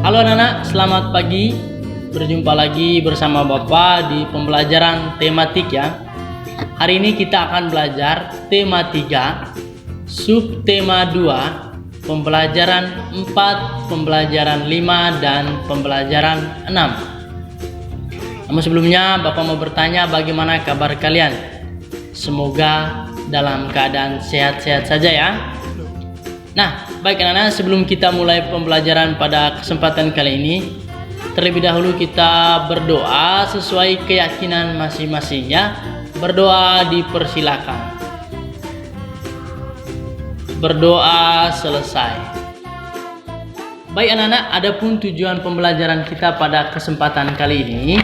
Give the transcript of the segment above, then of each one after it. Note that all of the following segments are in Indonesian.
Halo anak-anak, selamat pagi. Berjumpa lagi bersama Bapak di pembelajaran tematik ya. Hari ini kita akan belajar tema 3, subtema 2, pembelajaran 4, pembelajaran 5, dan pembelajaran 6. Namun sebelumnya Bapak mau bertanya, bagaimana kabar kalian? Semoga dalam keadaan sehat-sehat saja ya. Nah, baik anak-anak, sebelum kita mulai pembelajaran pada kesempatan kali ini, terlebih dahulu kita berdoa sesuai keyakinan masing-masing ya. Berdoa dipersilakan. Berdoa selesai. Baik anak-anak, adapun tujuan pembelajaran kita pada kesempatan kali ini,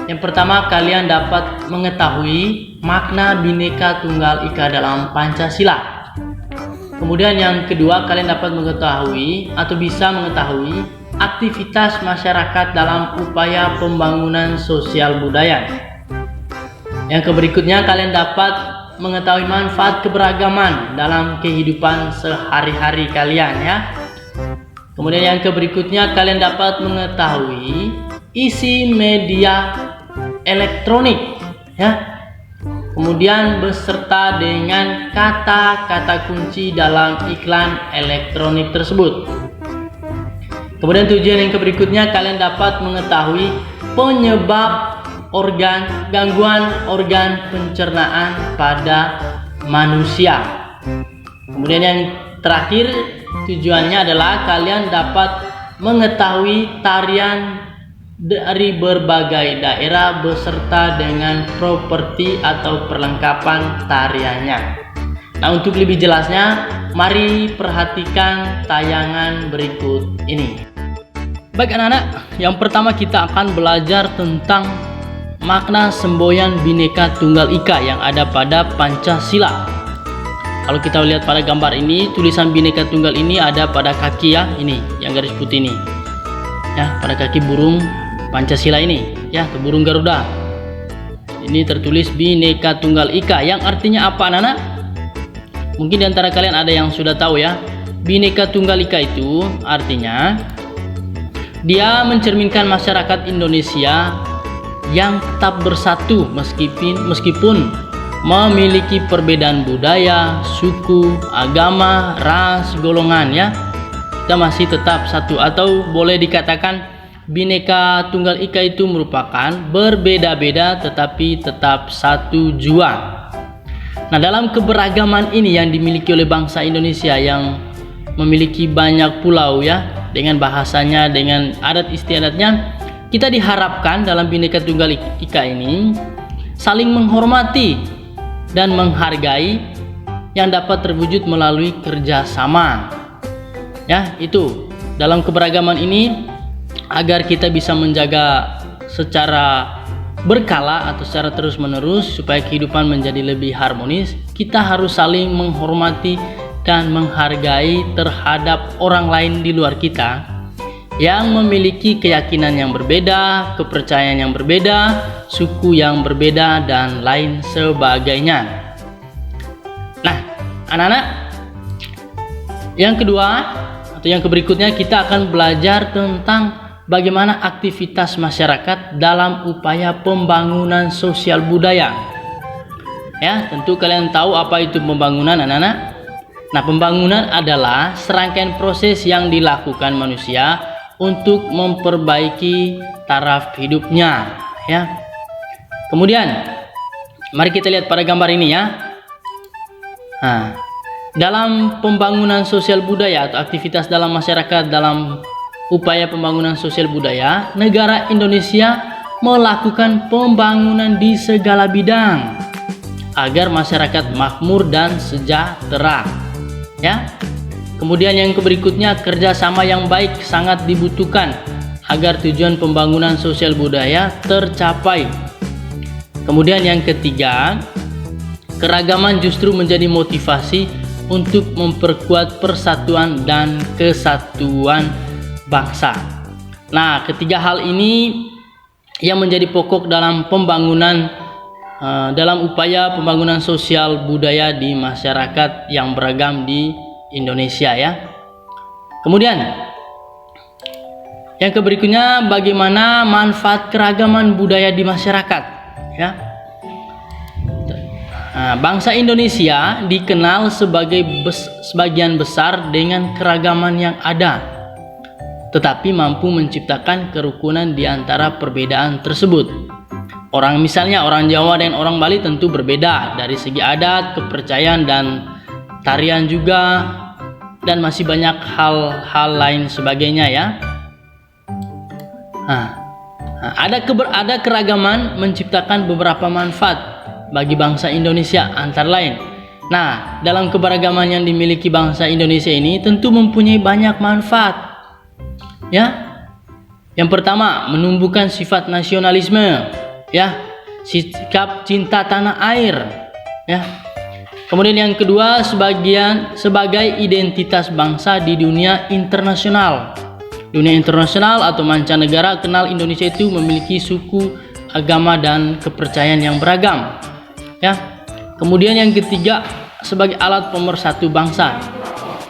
yang pertama kalian dapat mengetahui makna Bhinneka Tunggal Ika dalam Pancasila. Kemudian yang kedua, kalian dapat mengetahui atau bisa mengetahui aktivitas masyarakat dalam upaya pembangunan sosial budaya. Yang berikutnya, kalian dapat mengetahui manfaat keberagaman dalam kehidupan sehari-hari kalian ya. Kemudian yang berikutnya, kalian dapat mengetahui isi media elektronik ya. Kemudian beserta dengan kata-kata kunci dalam iklan elektronik tersebut. Kemudian tujuan yang berikutnya, kalian dapat mengetahui penyebab gangguan organ pencernaan pada manusia. Kemudian yang terakhir, tujuannya adalah kalian dapat mengetahui tarian dari berbagai daerah beserta dengan properti atau perlengkapan tariannya. Nah, untuk lebih jelasnya, mari perhatikan tayangan berikut ini. Baik anak-anak, yang pertama kita akan belajar tentang makna semboyan Bhinneka Tunggal Ika yang ada pada Pancasila. Kalau kita lihat pada gambar ini, tulisan Bhinneka Tunggal ini ada pada kaki ya, ini yang garis putih ini. Ya, pada kaki burung Pancasila ini ya, burung Garuda. Ini tertulis Bhinneka Tunggal Ika yang artinya apa anak-anak? Mungkin di antara kalian ada yang sudah tahu ya. Bhinneka Tunggal Ika itu artinya dia mencerminkan masyarakat Indonesia yang tetap bersatu meskipun memiliki perbedaan budaya, suku, agama, ras, golongan ya. Kita masih tetap satu, atau boleh dikatakan Bhinneka Tunggal Ika itu merupakan berbeda-beda tetapi tetap satu jua. Nah, dalam keberagaman ini yang dimiliki oleh bangsa Indonesia yang memiliki banyak pulau ya, dengan bahasanya, dengan adat istiadatnya, kita diharapkan dalam Bhinneka Tunggal Ika ini saling menghormati dan menghargai yang dapat terwujud melalui kerjasama. Ya, itu dalam keberagaman ini, agar kita bisa menjaga secara berkala atau secara terus-menerus supaya kehidupan menjadi lebih harmonis, kita harus saling menghormati dan menghargai terhadap orang lain di luar kita yang memiliki keyakinan yang berbeda, kepercayaan yang berbeda, suku yang berbeda, dan lain sebagainya. Nah, anak-anak, yang kedua atau yang berikutnya, kita akan belajar tentang bagaimana aktivitas masyarakat dalam upaya pembangunan sosial budaya. Ya, tentu kalian tahu apa itu pembangunan anak-anak. Nah, pembangunan adalah serangkaian proses yang dilakukan manusia untuk memperbaiki taraf hidupnya ya. Kemudian mari kita lihat pada gambar ini ya. Nah, dalam pembangunan sosial budaya atau aktivitas dalam masyarakat dalam upaya pembangunan sosial budaya, negara Indonesia melakukan pembangunan di segala bidang agar masyarakat makmur dan sejahtera ya. Kemudian yang berikutnya, kerjasama yang baik sangat dibutuhkan agar tujuan pembangunan sosial budaya tercapai. Kemudian yang ketiga, keragaman justru menjadi motivasi untuk memperkuat persatuan dan kesatuan bangsa. Nah, ketiga hal ini yang menjadi pokok dalam pembangunan dalam upaya pembangunan sosial budaya di masyarakat yang beragam di Indonesia ya. Kemudian Yang berikutnya, bagaimana manfaat keragaman budaya di masyarakat, ya. Nah, bangsa Indonesia dikenal sebagai sebagian besar dengan keragaman yang ada, tetapi mampu menciptakan kerukunan di antara perbedaan tersebut. Misalnya orang Jawa dan orang Bali tentu berbeda dari segi adat, kepercayaan, dan tarian juga, dan masih banyak hal-hal lain sebagainya, ya. Ada keragaman menciptakan beberapa manfaat bagi bangsa Indonesia, antara lain. Nah, dalam keberagaman yang dimiliki bangsa Indonesia ini tentu mempunyai banyak manfaat, ya. Yang pertama, menumbuhkan sifat nasionalisme, ya, sikap cinta tanah air, ya. Kemudian yang kedua, sebagai identitas bangsa di dunia internasional. Dunia internasional atau mancanegara kenal Indonesia itu memiliki suku, agama, dan kepercayaan yang beragam, ya. Kemudian yang ketiga, sebagai alat pemersatu bangsa.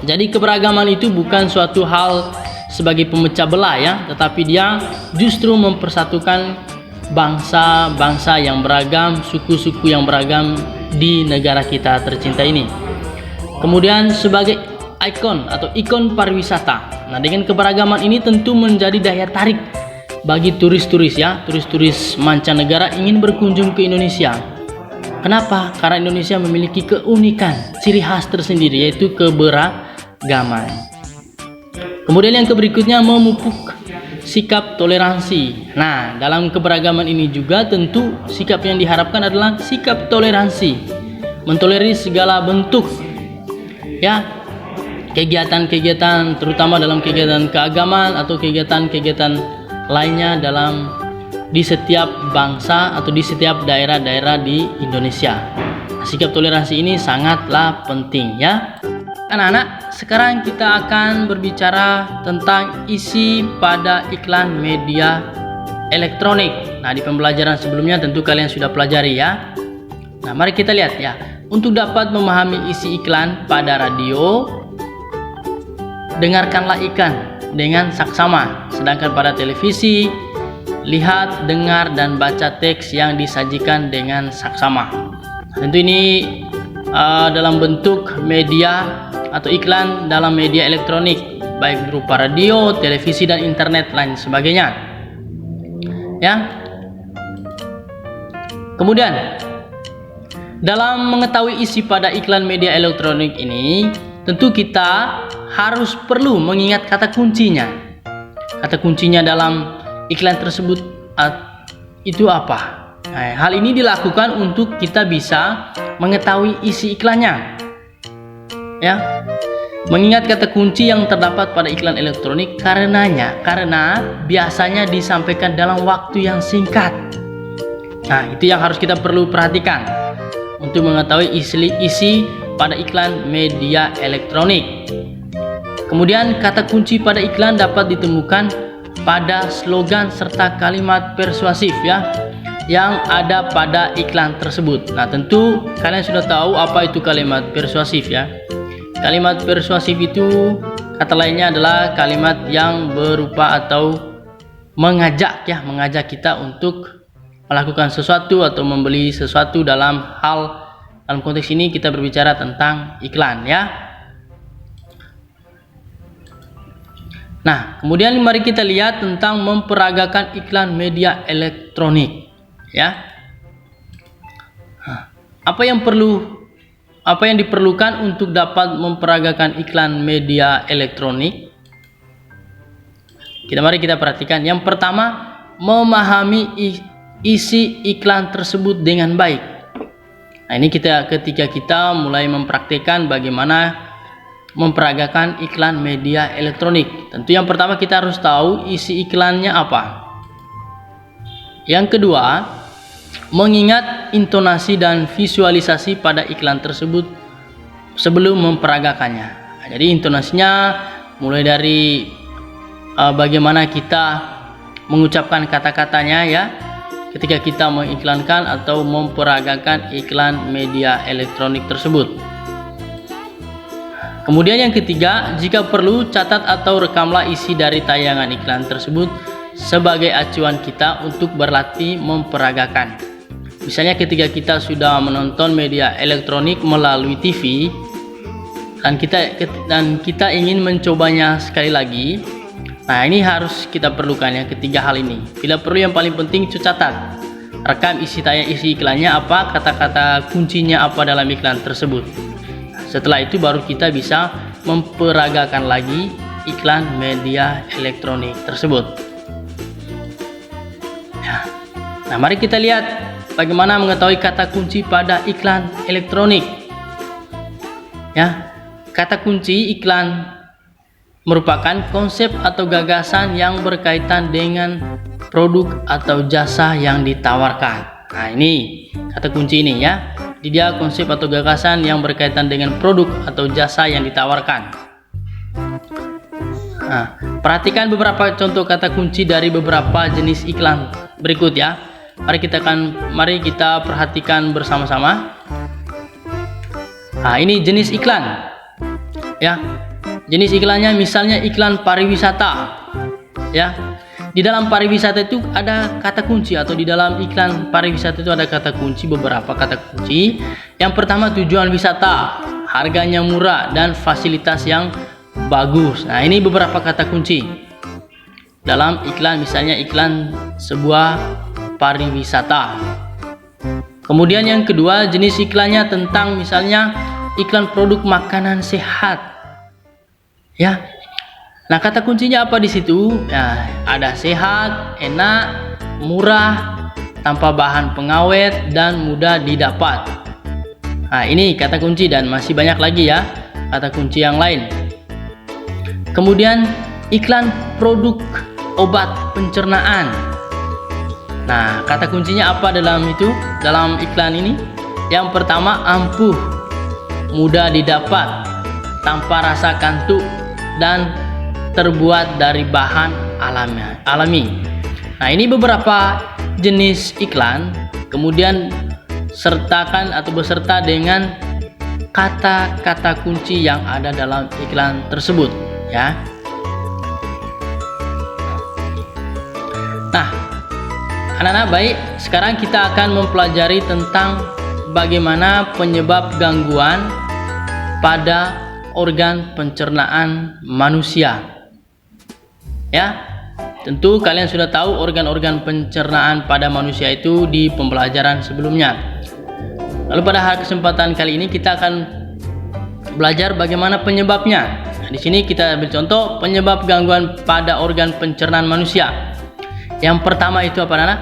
Jadi keberagaman itu bukan suatu hal sebagai pemecah belah, ya, tetapi dia justru mempersatukan bangsa-bangsa yang beragam, suku-suku yang beragam di negara kita tercinta ini. Kemudian sebagai ikon pariwisata. Nah, dengan keberagaman ini tentu menjadi daya tarik bagi turis-turis, ya, turis-turis mancanegara ingin berkunjung ke Indonesia. Kenapa? Karena Indonesia memiliki keunikan, ciri khas tersendiri, yaitu keberagaman. Kemudian yang berikutnya, memupuk sikap toleransi. Nah, dalam keberagaman ini juga tentu sikap yang diharapkan adalah sikap toleransi, mentolerir segala bentuk, ya, kegiatan-kegiatan, terutama dalam kegiatan keagamaan atau kegiatan-kegiatan lainnya di setiap bangsa atau di setiap daerah-daerah di Indonesia. Sikap toleransi ini sangatlah penting, ya. Anak-anak, sekarang kita akan berbicara tentang isi pada iklan media elektronik. Nah, di pembelajaran sebelumnya tentu kalian sudah pelajari, ya. Nah, mari kita lihat, ya. Untuk dapat memahami isi iklan pada radio, dengarkanlah iklan dengan saksama. Sedangkan pada televisi, lihat, dengar, dan baca teks yang disajikan dengan saksama. Tentu ini dalam bentuk media atau iklan dalam media elektronik, baik berupa radio, televisi, dan internet lain sebagainya, ya. Kemudian dalam mengetahui isi pada iklan media elektronik ini, tentu kita harus perlu mengingat kata kuncinya. Kata kuncinya dalam iklan tersebut itu apa? Nah, hal ini dilakukan untuk kita bisa mengetahui isi iklannya, ya. Mengingat kata kunci yang terdapat pada iklan elektronik karena biasanya disampaikan dalam waktu yang singkat. Nah, itu yang harus kita perlu perhatikan untuk mengetahui isi pada iklan media elektronik. Kemudian kata kunci pada iklan dapat ditemukan pada slogan serta kalimat persuasif, ya, yang ada pada iklan tersebut. Nah, tentu kalian sudah tahu apa itu kalimat persuasif, ya. Kalimat persuasif itu kata lainnya adalah kalimat yang berupa atau mengajak kita untuk melakukan sesuatu atau membeli sesuatu. Dalam konteks ini kita berbicara tentang iklan, ya. Nah, kemudian mari kita lihat tentang memperagakan iklan media elektronik, ya. Apa yang diperlukan untuk dapat memperagakan iklan media elektronik? Mari kita perhatikan. Yang pertama, memahami isi iklan tersebut dengan baik. Nah, ini ketika kita mulai mempraktikkan bagaimana memperagakan iklan media elektronik. Tentu yang pertama kita harus tahu isi iklannya apa. Yang kedua, mengingat intonasi dan visualisasi pada iklan tersebut sebelum memperagakannya. Nah, jadi intonasinya mulai dari bagaimana kita mengucapkan kata-katanya, ya, ketika kita mengiklankan atau memperagakan iklan media elektronik tersebut. Kemudian yang ketiga, jika perlu catat atau rekamlah isi dari tayangan iklan tersebut sebagai acuan kita untuk berlatih memperagakan. Misalnya ketika kita sudah menonton media elektronik melalui TV dan kita ingin mencobanya sekali lagi, nah ini harus kita perlukan yang ketiga hal ini. Bila perlu yang paling penting catat, rekam isi iklannya apa, kata-kata kuncinya apa dalam iklan tersebut. Setelah itu baru kita bisa memperagakan lagi iklan media elektronik tersebut. Ya. Nah, mari kita lihat bagaimana mengetahui kata kunci pada iklan elektronik. Ya, kata kunci iklan merupakan konsep atau gagasan yang berkaitan dengan produk atau jasa yang ditawarkan. Nah, ini kata kunci ini ya. Dia konsep atau gagasan yang berkaitan dengan produk atau jasa yang ditawarkan. Nah, perhatikan beberapa contoh kata kunci dari beberapa jenis iklan berikut ya. Mari kita perhatikan bersama-sama. Nah, ini jenis iklan. Ya. Jenis iklannya misalnya iklan pariwisata. Ya. Di dalam pariwisata itu ada kata kunci, atau di dalam iklan pariwisata itu ada kata kunci, beberapa kata kunci. Yang pertama, tujuan wisata, harganya murah, dan fasilitas yang bagus. Nah, ini beberapa kata kunci dalam iklan, misalnya iklan sebuah pariwisata. Kemudian yang kedua, jenis iklannya tentang misalnya iklan produk makanan sehat. Ya. Nah, kata kuncinya apa di situ? Ya, ada sehat, enak, murah, tanpa bahan pengawet, dan mudah didapat. Nah, ini kata kunci dan masih banyak lagi ya kata kunci yang lain. Kemudian iklan produk obat pencernaan. Nah, kata kuncinya apa dalam iklan ini? Yang pertama, ampuh, mudah didapat, tanpa rasa kantuk, dan terbuat dari bahan alami. Nah, ini beberapa jenis iklan. Kemudian sertakan atau beserta dengan kata-kata kunci yang ada dalam iklan tersebut ya. Nah, anak-anak baik, sekarang kita akan mempelajari tentang bagaimana penyebab gangguan pada organ pencernaan manusia. Ya, tentu kalian sudah tahu organ-organ pencernaan pada manusia itu di pembelajaran sebelumnya. Lalu pada kesempatan kali ini kita akan belajar bagaimana penyebabnya. Nah, di sini kita ambil contoh penyebab gangguan pada organ pencernaan manusia. Yang pertama itu apa, Nana?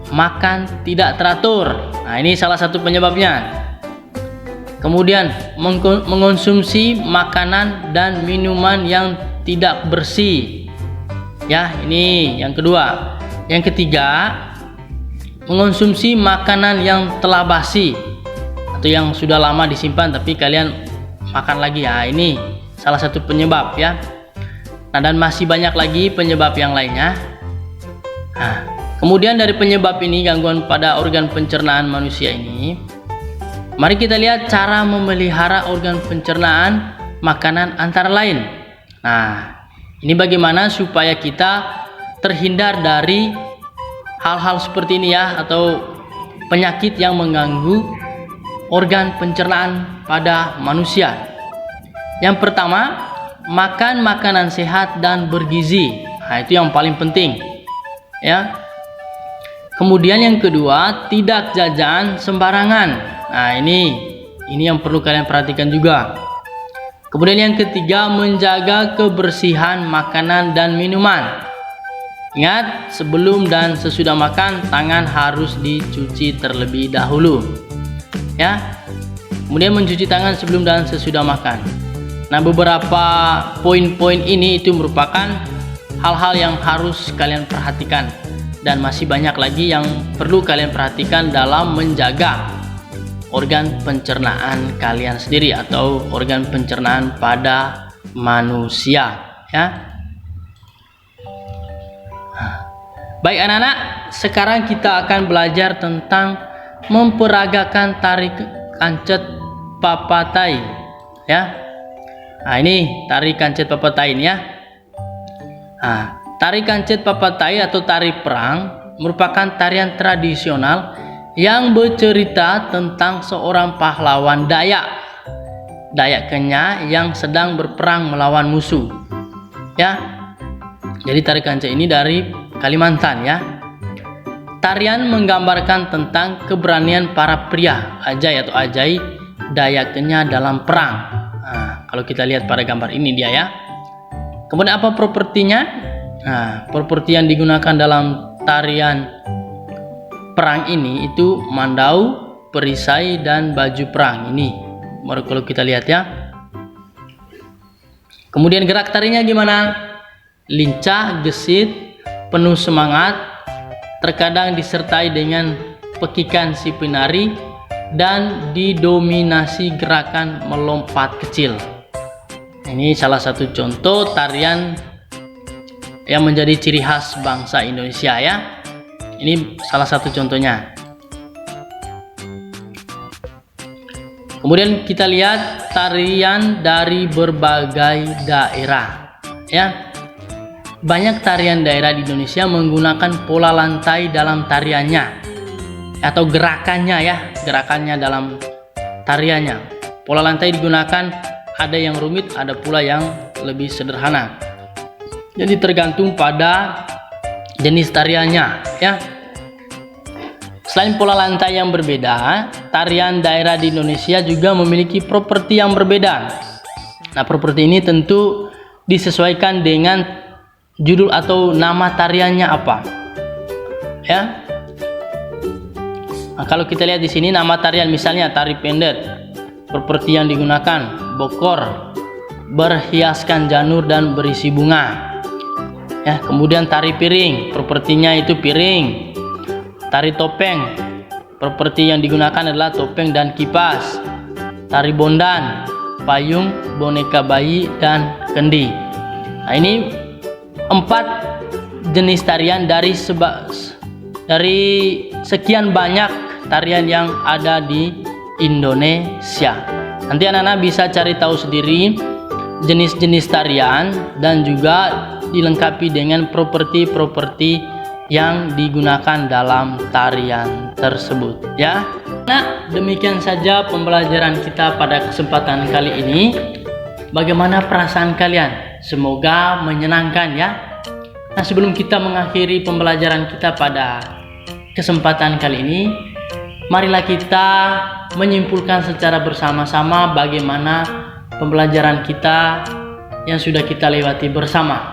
Makan tidak teratur. Nah, ini salah satu penyebabnya. Kemudian mengonsumsi makanan dan minuman yang tidak bersih. Ya, ini yang kedua. Yang ketiga, mengonsumsi makanan yang telah basi atau yang sudah lama disimpan tapi kalian makan lagi. Ya, ini salah satu penyebab ya. Nah, dan masih banyak lagi penyebab yang lainnya. Nah, kemudian dari penyebab ini, gangguan pada organ pencernaan manusia ini, mari kita lihat cara memelihara organ pencernaan makanan antara lain. Nah, ini bagaimana supaya kita terhindar dari hal-hal seperti ini ya, atau penyakit yang mengganggu organ pencernaan pada manusia. Yang pertama, makan makanan sehat dan bergizi. Nah, itu yang paling penting ya. Kemudian yang kedua, tidak jajan sembarangan. Nah, ini yang perlu kalian perhatikan juga. Kemudian yang ketiga, menjaga kebersihan makanan dan minuman. Ingat, sebelum dan sesudah makan, tangan harus dicuci terlebih dahulu. Ya. Kemudian mencuci tangan sebelum dan sesudah makan. Nah, beberapa poin-poin ini itu merupakan hal-hal yang harus kalian perhatikan. Dan masih banyak lagi yang perlu kalian perhatikan dalam menjaga organ pencernaan kalian sendiri atau organ pencernaan pada manusia ya. Baik anak-anak, sekarang kita akan belajar tentang memperagakan tarik kancet papatai ya. Nah, ini tari kancet papatai ini ya. Nah, tari kancet papatai atau tari perang merupakan tarian tradisional yang bercerita tentang seorang pahlawan Dayak Kenya yang sedang berperang melawan musuh. Ya. Jadi tari kancet ini dari Kalimantan ya. Tarian menggambarkan tentang keberanian para pria ajai Dayak Kenya dalam perang. Nah, kalau kita lihat pada gambar ini dia ya. Kemudian apa propertinya? Nah, properti yang digunakan dalam tarian perang ini itu mandau, perisai, dan baju perang ini. Baru kalau kita lihat ya. Kemudian gerak tarinya gimana? Lincah, gesit, penuh semangat, terkadang disertai dengan pekikan si penari dan didominasi gerakan melompat kecil. Ini salah satu contoh tarian yang menjadi ciri khas bangsa Indonesia ya. Ini salah satu contohnya. Kemudian kita lihat tarian dari berbagai daerah ya. Banyak tarian daerah di Indonesia menggunakan pola lantai dalam tariannya atau gerakannya ya, gerakannya dalam tariannya. Pola lantai digunakan, ada yang rumit, ada pula yang lebih sederhana. Jadi tergantung pada jenis tariannya ya. Selain pola lantai yang berbeda, tarian daerah di Indonesia juga memiliki properti yang berbeda. Nah, properti ini tentu disesuaikan dengan judul atau nama tariannya apa ya. Nah, kalau kita lihat di sini nama tarian misalnya tari pendet, properti yang digunakan bokor, berhiaskan janur dan berisi bunga ya. Kemudian tari piring, propertinya itu piring. Tari topeng, properti yang digunakan adalah topeng dan kipas. Tari bondan, payung, boneka bayi, dan kendi. Nah, ini 4 jenis tarian dari sekian banyak tarian yang ada di Indonesia. Nanti anak-anak bisa cari tahu sendiri jenis-jenis tarian dan juga dilengkapi dengan properti-properti yang digunakan dalam tarian tersebut ya. Nah, demikian saja pembelajaran kita pada kesempatan kali ini. Bagaimana perasaan kalian? Semoga menyenangkan ya. Nah, sebelum kita mengakhiri pembelajaran kita pada kesempatan kali ini, marilah kita menyimpulkan secara bersama-sama bagaimana pembelajaran kita yang sudah kita lewati bersama.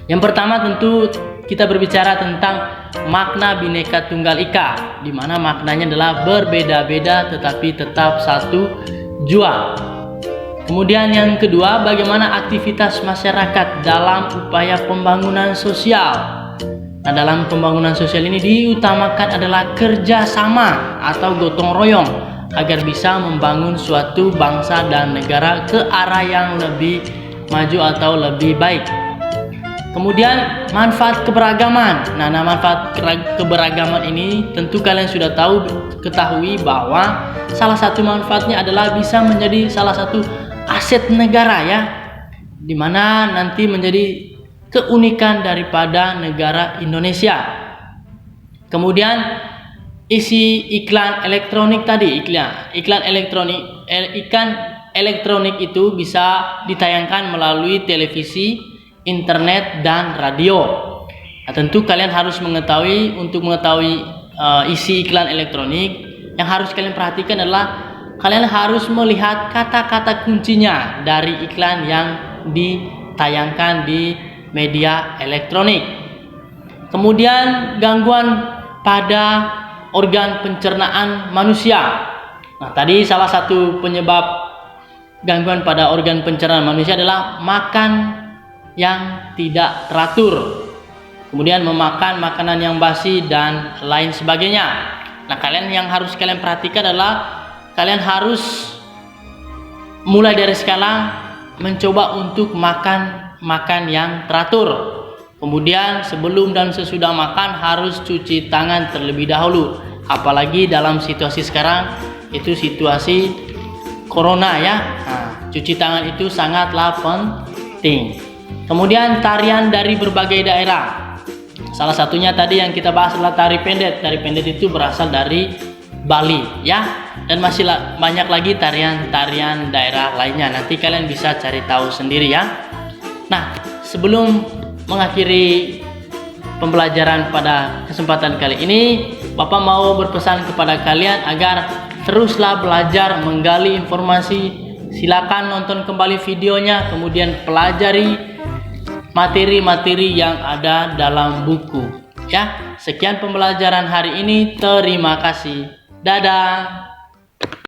Yang pertama tentu kita berbicara tentang makna Bhinneka Tunggal Ika, di mana maknanya adalah berbeda-beda tetapi tetap satu jua. Kemudian yang kedua, bagaimana aktivitas masyarakat dalam upaya pembangunan sosial. Nah, dalam pembangunan sosial ini diutamakan adalah kerjasama atau gotong royong agar bisa membangun suatu bangsa dan negara ke arah yang lebih maju atau lebih baik. Kemudian manfaat keberagaman. Nah, manfaat keberagaman ini tentu kalian sudah ketahui bahwa salah satu manfaatnya adalah bisa menjadi salah satu aset negara ya, dimana nanti menjadi keunikan daripada negara Indonesia. Kemudian isi iklan elektronik tadi, iklan elektronik itu bisa ditayangkan melalui televisi, internet, dan radio. Nah, tentu kalian harus mengetahui isi iklan elektronik. Yang harus kalian perhatikan adalah kalian harus melihat kata-kata kuncinya dari iklan yang ditayangkan di media elektronik. Kemudian gangguan pada organ pencernaan manusia. Nah, tadi salah satu penyebab gangguan pada organ pencernaan manusia adalah makan yang tidak teratur, kemudian memakan makanan yang basi dan lain sebagainya. Nah, yang harus kalian perhatikan adalah kalian harus mulai dari sekarang mencoba untuk makan yang teratur. Kemudian sebelum dan sesudah makan harus cuci tangan terlebih dahulu. Apalagi dalam situasi sekarang itu situasi corona ya. Nah, cuci tangan itu sangatlah penting. Kemudian tarian dari berbagai daerah. Salah satunya tadi yang kita bahas adalah tari pendet. Tari pendet itu berasal dari Bali ya. Dan masih banyak lagi tarian-tarian daerah lainnya. Nanti kalian bisa cari tahu sendiri ya. Nah, sebelum mengakhiri pembelajaran pada kesempatan kali ini, Bapak mau berpesan kepada kalian agar teruslah belajar menggali informasi. Silakan nonton kembali videonya, kemudian pelajari materi-materi yang ada dalam buku ya. Sekian pembelajaran hari ini, terima kasih, dadah.